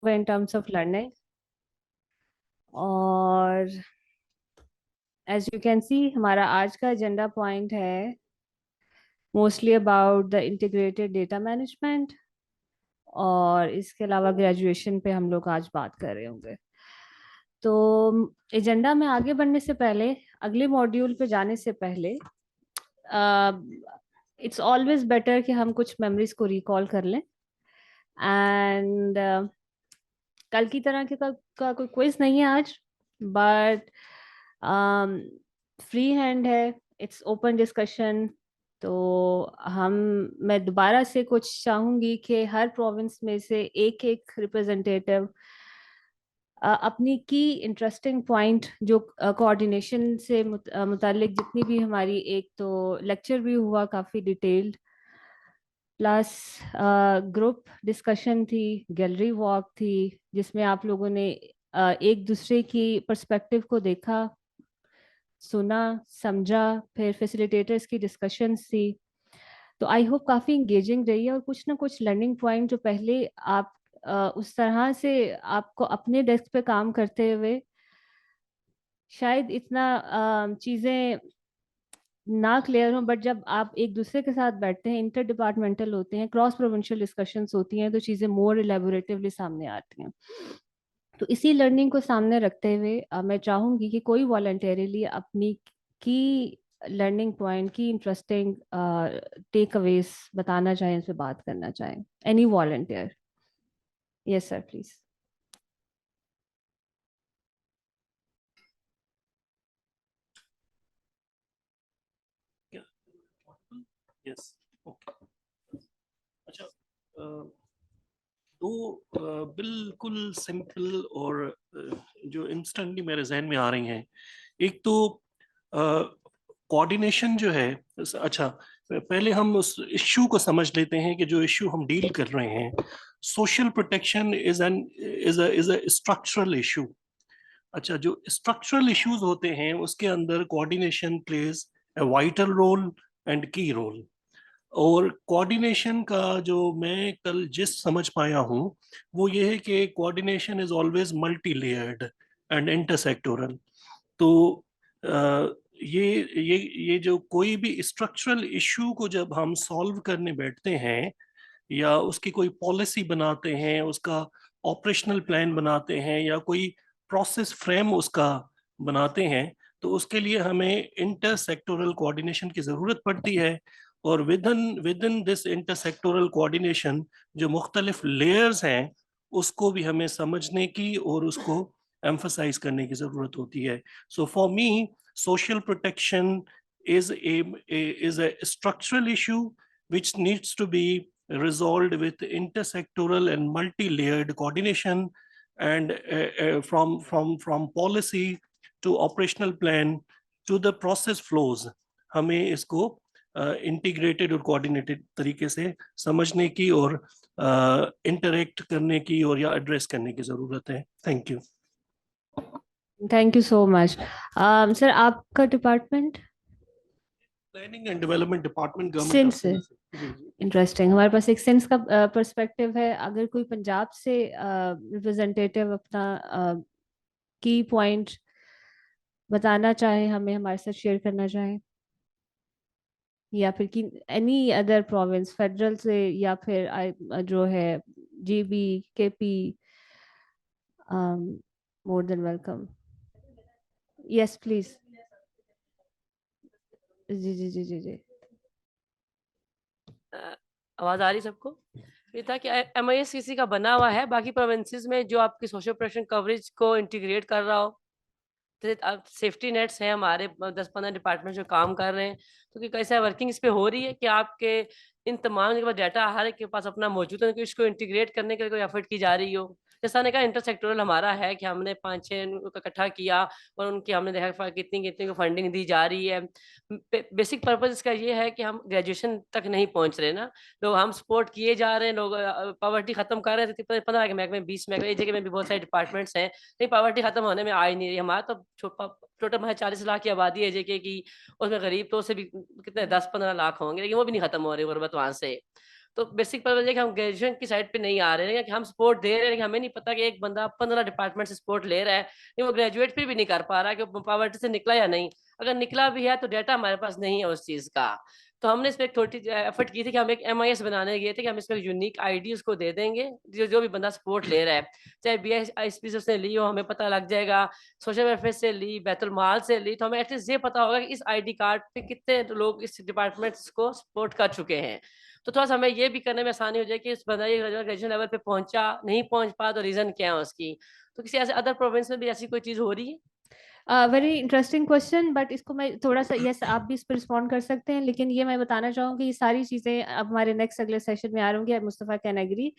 in terms of learning. और as you can see हमारा आज का एजेंडा पॉइंट है mostly about the integrated data management, और इसके अलावा ग्रेजुएशन पे हम लोग आज बात कर रहे होंगे। तो एजेंडा में आगे बढ़ने से पहले, अगले मॉड्यूल पे जाने से पहले, इट्स ऑलवेज बेटर कि हम कुछ मेमोरीज को रिकॉल कर लें। एंड कल की तरह का कोई क्विज नहीं है आज, बट फ्री हैंड है, इट्स ओपन डिस्कशन। तो हम मैं दोबारा से कुछ चाहूंगी कि हर प्रोविंस में से एक एक रिप्रेजेंटेटिव अपनी की इंटरेस्टिंग पॉइंट जो कोऑर्डिनेशन से मुतालिक जितनी भी हमारी, एक तो लेक्चर भी हुआ काफ़ी डिटेल्ड, प्लस ग्रुप डिस्कशन थी, गैलरी वॉक थी, जिसमें आप लोगों ने एक दूसरे की पर्सपेक्टिव को देखा, सुना, समझा, फिर फैसिलिटेटर्स की डिस्कशंस थी। तो आई होप काफ़ी इंगेजिंग रही है, और कुछ ना कुछ लर्निंग पॉइंट जो पहले आप उस तरह से आपको अपने डेस्क पे काम करते हुए शायद इतना चीज़ें ना क्लियर हो, बट जब आप एक दूसरे के साथ बैठते हैं, इंटर डिपार्टमेंटल होते हैं, क्रॉस प्रोविंशियल डिस्कशंस होती हैं, तो चीज़ें मोर इलेबोरेटिवली सामने आती हैं। तो इसी लर्निंग को सामने रखते हुए मैं चाहूंगी कि कोई वॉलंटरीली अपनी की लर्निंग पॉइंट की इंटरेस्टिंग टेक अवेज बताना चाहें, इस पे बात करना चाहें। Any volunteer? Yes sir, please. Yes, okay. अच्छा, तो बिल्कुल सिंपल और जो इंस्टेंटली मेरे जहन में आ रही हैं, एक तो कोऑर्डिनेशन जो है। अच्छा, पहले हम उस इश्यू को समझ लेते हैं कि जो इश्यू हम डील कर रहे हैं, social protection is a structural issue. अच्छा, जो स्ट्रक्चरल इश्यूज होते हैं उसके अंदर coordination plays a vital role and key role. और कोऑर्डिनेशन का जो मैं कल जिस समझ पाया हूँ वो ये है कि coordination is always multi layered and intersectoral. तो अ, ये ये जो कोई भी स्ट्रक्चरल इशू को जब हम सॉल्व करने बैठते हैं या उसकी कोई पॉलिसी बनाते हैं, उसका ऑपरेशनल प्लान बनाते हैं या कोई प्रोसेस फ्रेम उसका बनाते हैं, तो उसके लिए हमें इंटर सेक्टोरल कोऑर्डिनेशन की ज़रूरत पड़ती है। और with in this inter sectoral coordination जो मुख्तलिफ लेयर्स हैं उसको भी हमें समझने की और उसको एम्फसाइज करने की ज़रूरत होती है। So for me, social protection is a structural issue which needs to be resolved with intersectoral and multi-layered coordination, and from policy to operational plan to the process flows, हमें इसको इंटीग्रेटेड और coordinated तरीके से समझने की और interact करने की और या एड्रेस करने की जरूरत है। Thank you. Thank you so much. Sir, आपका department? Planning and development department, government of Sindh है। सिंध से। जी जी। इंटरेस्टिंग। हमारे पास एक सेंस का पर्सपेक्टिव है। अगर कोई पंजाब से रिप्रेजेंटेटिव अपना की पॉइंट बताना चाहे, हमें हमारे साथ शेयर करना चाहे, या फिर कि एनी अदर प्रोविंस फेडरल से, या फिर जो है GB, KP, more than welcome. Yes please. जी जी जी जी जी। आवाज आ रही सबको? ये था कि MISCC का बना हुआ है, बाकी प्रोविंसेस में जो आपकी सोशल प्रोटेक्शन कवरेज को इंटीग्रेट कर रहा हो। सेफ्टी नेट्स हैं हमारे 10-15 डिपार्टमेंट जो काम कर रहे हैं। तो कि कैसा वर्किंग इस पे हो रही है कि आपके इन तमाम के पास डाटा हर एक के पास अपना मौजूद है कि इसको इंटीग्रेट करने के लिए कोई एफर्ट की जा रही हो। जैसा ने कहा इंटरसेक्टोरल हमारा है कि हमने 5-6 को इकट्ठा किया और उनकी हमने देखा कितनी कितनी को फंडिंग दी जा रही है। बेसिक पर्पज इसका ये है कि हम ग्रेजुएशन तक नहीं पहुंच रहे ना, लोग हम सपोर्ट किए जा रहे हैं, लोग पॉवर्टी खत्म कर रहे हैं। 15 के महकमे, 20 महकमे, एक जगह में भी बहुत सारे डिपार्टमेंट्स हैं, लेकिन पॉवर्टी खत्म होने में आ ही नहीं रही। हमारा तो टोटल 40 लाख की आबादी है जेके की, उसमें गरीब तो उससे भी कितने 10-15 लाख होंगे, लेकिन वो भी नहीं खत्म हो रही गुर्बत वहां से। तो बेसिक प्रॉब्लम है कि हम ग्रेजुएशन की साइड पे नहीं आ रहे हैं, कि हम सपोर्ट दे रहे हैं, लेकिन हमें नहीं पता कि एक बंदा 15 डिपार्टमेंट से सपोर्ट ले रहा है, लेकिन वो ग्रेजुएट फिर भी नहीं कर पा रहा कि वो पॉवर्टी से निकला या नहीं। अगर निकला भी है तो डेटा हमारे पास नहीं है उस चीज का। तो हमने इस पे एक थोड़ी एफर्ट की थी कि हम एक MIS बनाने गए थे कि हम इसका यूनिक आईडी उसको दे देंगे, जो भी बंदा सपोर्ट ले रहा है, चाहे BISP से उसने ली हो, हमें पता लग जाएगा, सोशल वेलफेयर से ली, बैतुल माल से ली, तो हमें एटलीस्ट ये पता होगा कि इस ID कार्ड पे कितने लोग इस डिपार्टमेंट को सपोर्ट कर चुके हैं। तो थोड़ा सा हमें ये भी करने में आसानी हो जाए कि इस बंदा ये ग्रेजुएशन लेवल पे पहुंचा नहीं पहुंच पा तो रीजन क्या है उसकी। तो किसी ऐसे अदर प्रोविंस में भी ऐसी कोई चीज हो रही है? वेरी इंटरेस्टिंग क्वेश्चन, बट इसको मैं थोड़ा सा, यस आप भी इस पर रिस्पॉन्ड कर सकते हैं, लेकिन ये मैं बताना चाहूँगी ये सारी चीज़ें अब हमारे नेक्स्ट अगले सेशन में आ रही होंगी, मुस्तफ़ा कैन एग्री।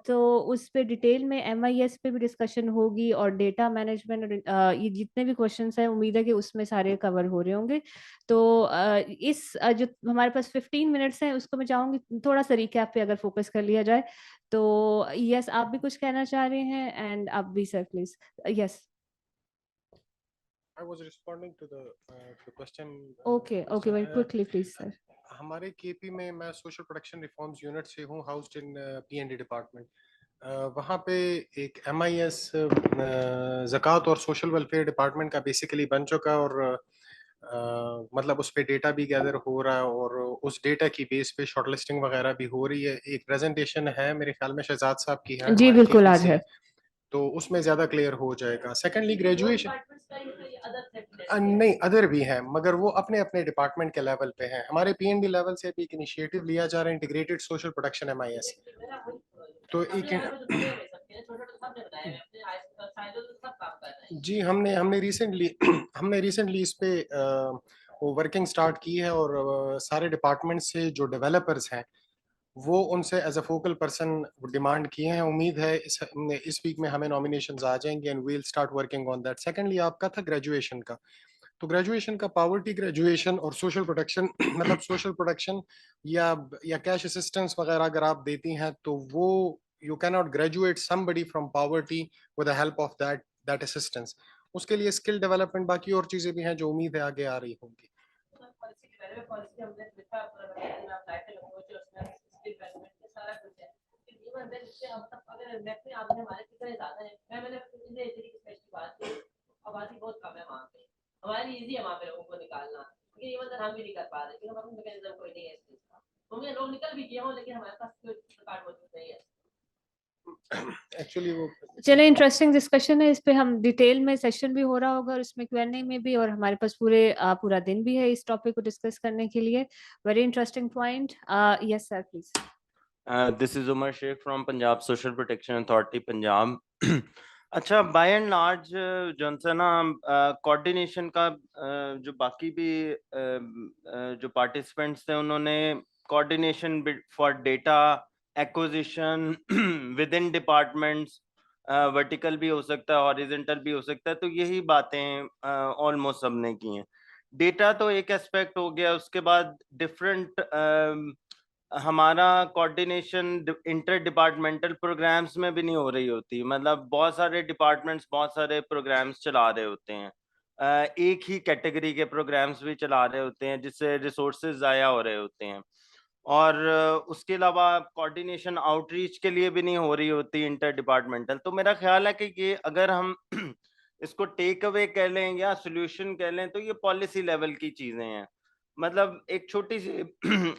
तो उस पे डिटेल में MIS पे भी डिस्कशन होगी, और डेटा मैनेजमेंट, ये जितने भी क्वेश्चंस हैं उम्मीद है कि उसमें सारे कवर हो रहे होंगे। तो जो हमारे पास 15 मिनट्स हैं उसको मैं चाहूँगी थोड़ा सा रिकैप पे अगर फोकस कर लिया जाए। तो यस आप भी कुछ कहना चाह रहे हैं, एंड आप भी sir please. Yes I was responding to the question. Okay okay, very quickly please sir. हमारे KP में मैं सोशल प्रोटेक्शन रिफॉर्म्स यूनिट से हूँ, हाउस्ड इन PND डिपार्टमेंट। वहाँ पे एक MIS ज़कात और सोशल वेलफेयर डिपार्टमेंट का बेसिकली बन चुका है, और मतलब उस पे डेटा भी गैदर हो रहा है, और उस डेटा की बेस पे शॉर्टलिस्टिंग वगैरह भी हो रही है। एक प्रेजेंटेशन है मेरे ख्याल में शहजाद साहब की है जी हमारे बिल्कुल KP आज से, है। तो उसमें ज्यादा क्लियर हो जाएगा। सेकेंडली ग्रेजुएशन नहीं, अदर भी हैं, मगर वो अपने अपने डिपार्टमेंट के लेवल पे हैं। हमारे PND लेवल से भी एक इनिशिएटिव लिया जा रहा है, इंटीग्रेटेड सोशल प्रोटेक्शन MIS। तो एक जी हमने रिसेंटली इस पे वो वर्किंग स्टार्ट की है, और सारे डिपार्टमेंट से जो डेवलपर्स हैं वो उनसे as a focal person demand किए हैं। उम्मीद है इस वीक में हमें नॉमिनेशंस आ जाएंगे, and we will start working on that. Secondly आपका था ग्रेजुएशन का, तो ग्रेजुएशन का पॉवर्टी ग्रेजुएशन और सोशल प्रोटेक्शन मतलब सोशल प्रोटेक्शन या कैश असिस्टेंस वगैरह अगर आप देती हैं तो वो you can not graduate somebody from poverty with the help of that assistance. उसके लिए स्किल डेवलपमेंट बाकी और चीजें भी हैं जो उम्मीद है आगे आ रही होंगी। हमारे लिए इजी है वहाँ पे लोगों को निकालना, लेकिन ये मतलब हम भी नहीं कर पा रहे, क्योंकि हमारे पास मैकेनिज्म कोई नहीं है इस चीज का। तो हमने लोग निकल भी किए हों, लेकिन हमारे पास कोई कार्ड मौजूद नहीं है। एक्चुअली वो चलिए इंटरेस्टिंग डिस्कशन है, इस पे हम डिटेल में सेशन भी हो रहा होगा, और इसमें Q&A में भी, और हमारे पास पूरा दिन भी है इस टॉपिक को डिस्कस करने के लिए। Very interesting point. Yes sir please. This is Umar Sheikh from Punjab Social Protection Authority Punjab. अच्छा, बाय एंड लार्ज जो है ना कोऑर्डिनेशन का जो बाकी भी जो पार्टिसिपेंट्स थे उन्होंने coordination for data acquisition with in departments, vertical भी हो सकता है, हॉरिजॉन्टल भी हो सकता है, तो यही बातें ऑलमोस्ट सबने की हैं। डेटा तो एक एस्पेक्ट हो गया, उसके बाद डिफरेंट हमारा कोऑर्डिनेशन इंटर डिपार्टमेंटल प्रोग्राम्स में भी नहीं हो रही होती। मतलब बहुत सारे डिपार्टमेंट्स बहुत सारे प्रोग्राम्स चला रहे होते हैं, एक ही कैटेगरी के प्रोग्राम्स भी चला रहे होते हैं, जिससे रिसोर्सेज ज़ाया हो रहे होते हैं, और उसके अलावा कोऑर्डिनेशन आउटरीच के लिए भी नहीं हो रही होती इंटर डिपार्टमेंटल। तो मेरा ख्याल है कि ये अगर हम इसको टेक अवे कह लें या सोल्यूशन कह लें तो ये पॉलिसी लेवल की चीज़ें हैं। मतलब एक छोटी सी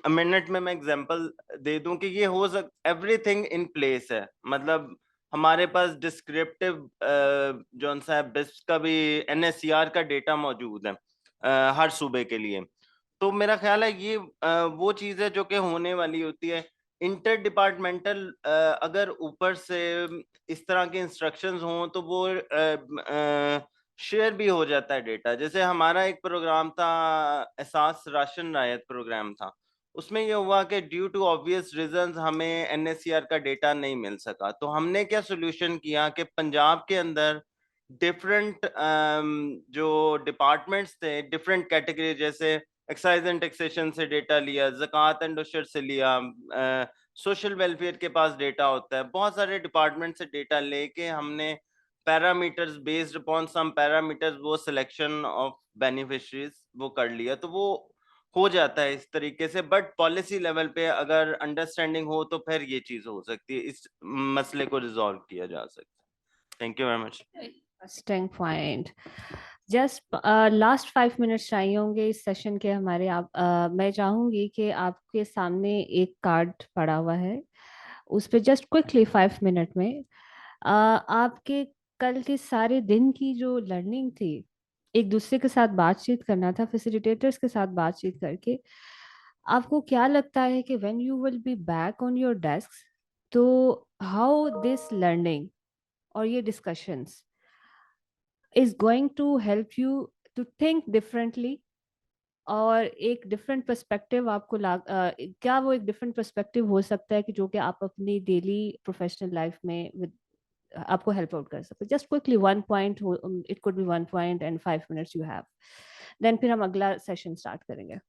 मिनट में मैं एग्जांपल दे दूं कि ये हो एवरीथिंग इन प्लेस है। मतलब हमारे पास डिस्क्रिप्टिव जौन सा है बिस्प का भी NSCR का डेटा मौजूद है हर सूबे के लिए। तो मेरा ख्याल है ये वो चीज़ है जो कि होने वाली होती है। इंटर डिपार्टमेंटल अगर ऊपर से इस तरह के इंस्ट्रक्शंस हों तो वो शेयर भी हो जाता है डेटा। जैसे हमारा एक प्रोग्राम था, एहसास राशन रायत प्रोग्राम था, उसमें ये हुआ कि ड्यू टू ऑब्वियस रीजंस हमें NSCR का डेटा नहीं मिल सका। तो हमने क्या सोल्यूशन किया कि पंजाब के अंदर डिफरेंट जो डिपार्टमेंट्स थे, डिफरेंट कैटेगरी, जैसे एक्साइज एंड टैक्सेशन से डेटा लिया, ज़कात एंड उशर से लिया, सोशल वेलफेयर के पास डेटा होता है, बहुत सारे डिपार्टमेंट से डेटा लेके हमने parameters based upon some parameters वो सिलेक्शन ऑफ बेनिफिशरीज वो कर लिया। तो वो हो जाता है इस तरीके से, बट पॉलिसी लेवल पे अगर अंडरस्टैंडिंग हो तो फिर ये चीज हो सकती है, इस मसले को रिजॉल्व किया जा सकता है। Thank you very much. Interesting point. Just last 5 minutes चाहिए होंगे इस सेशन के हमारे। आप मैं चाहूंगी कि आपके सामने एक कार्ड पड़ा हुआ है, उस पे जस्ट क्विकली 5 मिनट में आपके कल के सारे दिन की जो लर्निंग थी, एक दूसरे के साथ बातचीत करना था, फैसिलिटेटर्स के साथ बातचीत करके आपको क्या लगता है कि when you will be back on your desk, तो हाउ दिस लर्निंग और ये discussions is going to help you to think differently, और एक डिफरेंट पर्सपेक्टिव आपको क्या वो एक डिफरेंट पर्सपेक्टिव हो सकता है कि जो कि आप अपनी डेली प्रोफेशनल लाइफ में आपको हेल्प आउट कर सकते। Just quickly 1 point, it could be 1 point and 5 minutes you have, then फिर हम अगला सेशन स्टार्ट करेंगे।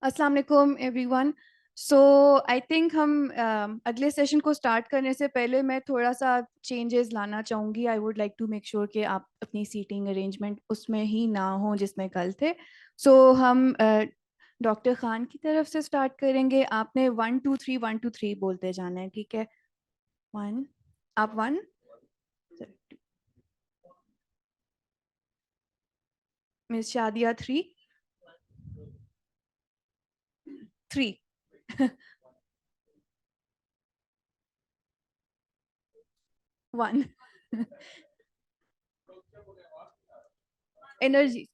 अस्सलाम वालेकुम एवरीवन। सो आई थिंक हम अगले सेशन को स्टार्ट करने से पहले मैं थोड़ा सा चेंजेस लाना चाहूँगी। I would like to make sure कि आप अपनी सीटिंग अरेंजमेंट उसमें ही ना हो जिसमें कल थे। सो हम डॉक्टर खान की तरफ से स्टार्ट करेंगे। आपने 1 2 3 1 2 3 बोलते जाना है, ठीक है? 1, आप 1, मिस शादिया 3 3 1 एनर्जी।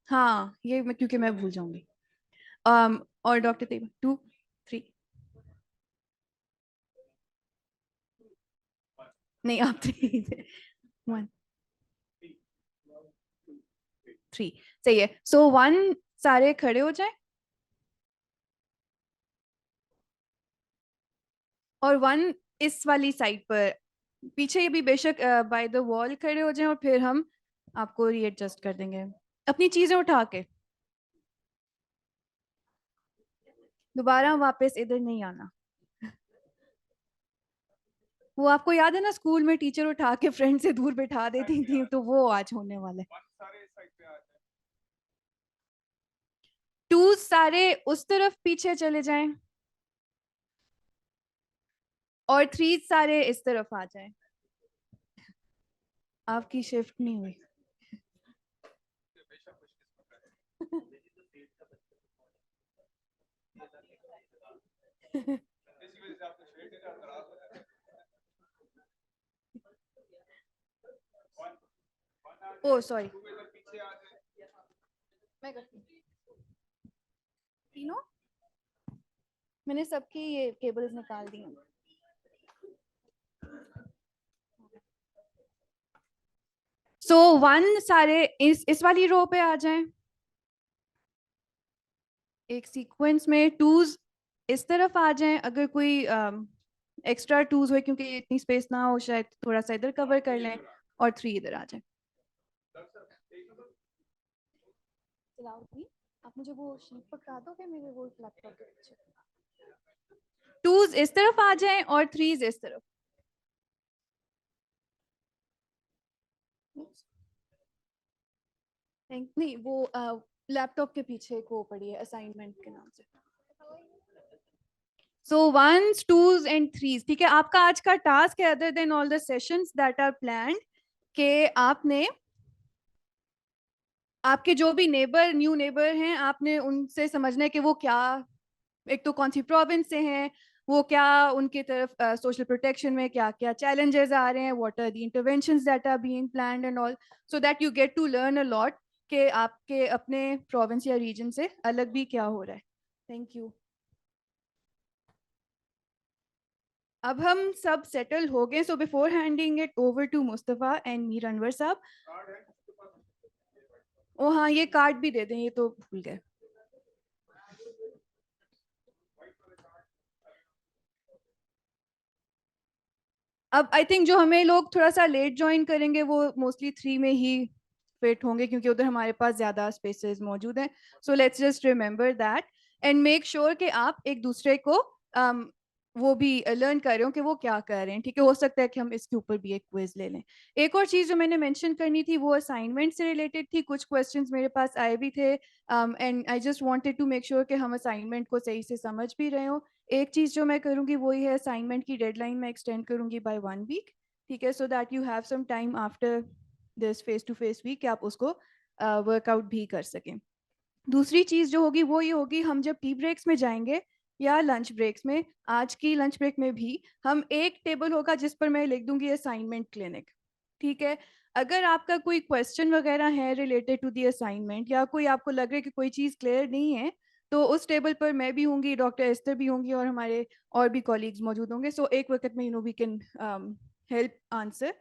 हाँ, ये मैं क्योंकि मैं भूल जाऊंगी। और डॉक्टर तेबा 2 3 नहीं आप 3 1 3 सही है। सो 1 सारे खड़े हो जाएं और 1 इस वाली साइड पर पीछे ये भी बेशक बाय द वॉल खड़े हो जाएं और फिर हम आपको रीएडजस्ट कर देंगे अपनी चीजें उठा के। दोबारा वापस इधर नहीं आना। वो आपको याद है ना स्कूल में टीचर उठा के फ्रेंड से दूर बैठा देती थी, तो वो आज होने वाला है। 2 सारे उस तरफ पीछे चले जाएं और 3 सारे इस तरफ आ जाएं। आपकी शिफ्ट नहीं हुई। ओ सॉरी, मैं करती हूँ। तीनों मैंने सबकी ये केबल्स निकाल दी हैं। सो 1 सारे इस वाली रो पे आ जाएं एक सीक्वेंस में। 2s इस तरफ आ जाएं, अगर कोई एक्स्ट्रा 2s हो क्योंकि इतनी स्पेस ना हो शायद थोड़ा सा इधर कवर कर लें, और 3 इधर आ जाएं। आप मुझे वो शीट पकड़ा दोगे मेरे वो लैपटॉप के पीछे। 2s इस तरफ आ जाएं और 3s इस तरफ। नहीं वो लैपटॉप के पीछे को पड़ी है असाइनमेंट के नाम से। सो 1s 2s एंड 3s, ठीक है। आपका आज का टास्क है other than all the sessions that are planned के आपने आपके जो भी न्यू नेबर हैं आपने उनसे समझना है कि वो क्या, एक तो कौन सी प्रोविंस से हैं, वो क्या उनके तरफ सोशल प्रोटेक्शन में क्या क्या चैलेंजेस आ रहे हैं, what are the interventions that are being planned and all, so that you get to learn a lot कि आपके अपने प्रोविंस या रीजन से अलग भी क्या हो रहा है। Thank you. अब हम सब सेटल हो गए, so before handing it over to Mustafa and Mir Anwar Sahab, ओ हाँ ये कार्ड भी दे दें, ये तो भूल गए। अब आई थिंक जो हमें लोग थोड़ा सा लेट ज्वाइन करेंगे वो मोस्टली 3 में ही फिट होंगे क्योंकि उधर हमारे पास ज़्यादा स्पेसेस मौजूद हैं। So let's just remember that and make sure कि आप एक दूसरे को वो भी लर्न कर रहे हो कि वो क्या कर रहे हैं, ठीक है। हो सकता है कि हम इसके ऊपर भी एक क्विज ले लें। एक और चीज़ जो मैंने मेंशन करनी थी वो असाइनमेंट से रिलेटेड थी। कुछ क्वेश्चंस मेरे पास आए भी थे and I just wanted to make sure कि हम असाइनमेंट को सही से समझ भी रहे हो। एक चीज़ जो मैं करूँगी वही है असाइनमेंट की डेडलाइन मैं एक्सटेंड करूँगी बाय 1 वीक, ठीक है, so that you have some time after this face to face week कि आप उसको वर्कआउट भी कर सकें। दूसरी चीज़ जो होगी वो ये होगी, हम जब टी ब्रेक्स में जाएंगे या लंच ब्रेक्स में, आज की लंच ब्रेक में भी हम एक टेबल होगा जिस पर मैं लिख दूंगी असाइनमेंट क्लिनिक, ठीक है। अगर आपका कोई क्वेश्चन वगैरह है रिलेटेड टू दी असाइनमेंट या कोई आपको लग रहा है कि कोई चीज़ क्लियर नहीं है, तो उस टेबल पर मैं भी होंगी, डॉक्टर एस्तर भी होंगी और हमारे और भी कॉलीग्स मौजूद होंगे। सो एक वक्त में we can help answer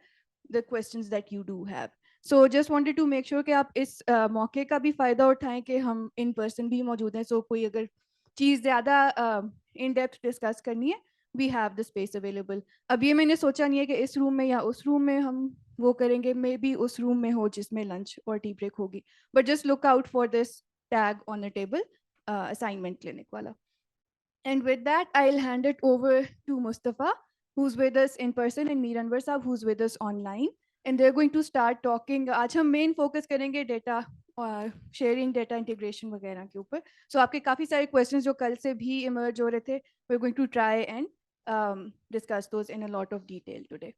the questions that you do have. So just wanted to make sure कि आप इस मौके का भी फ़ायदा उठाएं कि हम इन पर्सन भी मौजूद हैं। सो कोई अगर चीज़ ज़्यादा इन डेप्थ डिस्कस करनी है, we have the space available. अब ये मैंने सोचा नहीं है कि इस रूम में या उस रूम में हम वो करेंगे, मे बी उस रूम में हो जिसमें लंच और टी ब्रेक होगी, but just look out for this tag on the table, assignment clinic वाला। And with that, I'll hand it over to Mustafa, who's with us in person, and Mir Anwar Saab, who's with us online. And they're going to start talking. आज हम main focus करेंगे data और sharing, data integration वगैरह के ऊपर. So आपके काफ़ी सारे questions जो कल से भी emerge हो रहे थे, we're going to try and discuss those in a lot of detail today.